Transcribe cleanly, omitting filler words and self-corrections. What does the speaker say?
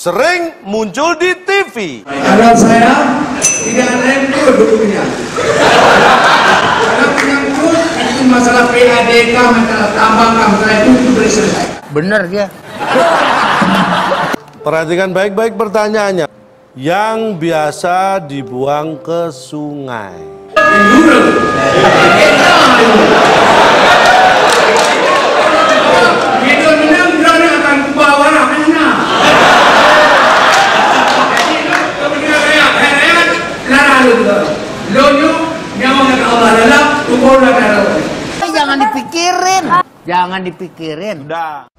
sering muncul di TV. Kalau saya tidak rembur dulunya. Kalau menyangkut itu masalah PADK, masalah tambang, masalah itu sudah selesai. Benar dia. Perhatikan baik-baik pertanyaannya. Yang biasa dibuang ke sungai. Jangan dipikirin. Jangan dipikirin. Udah.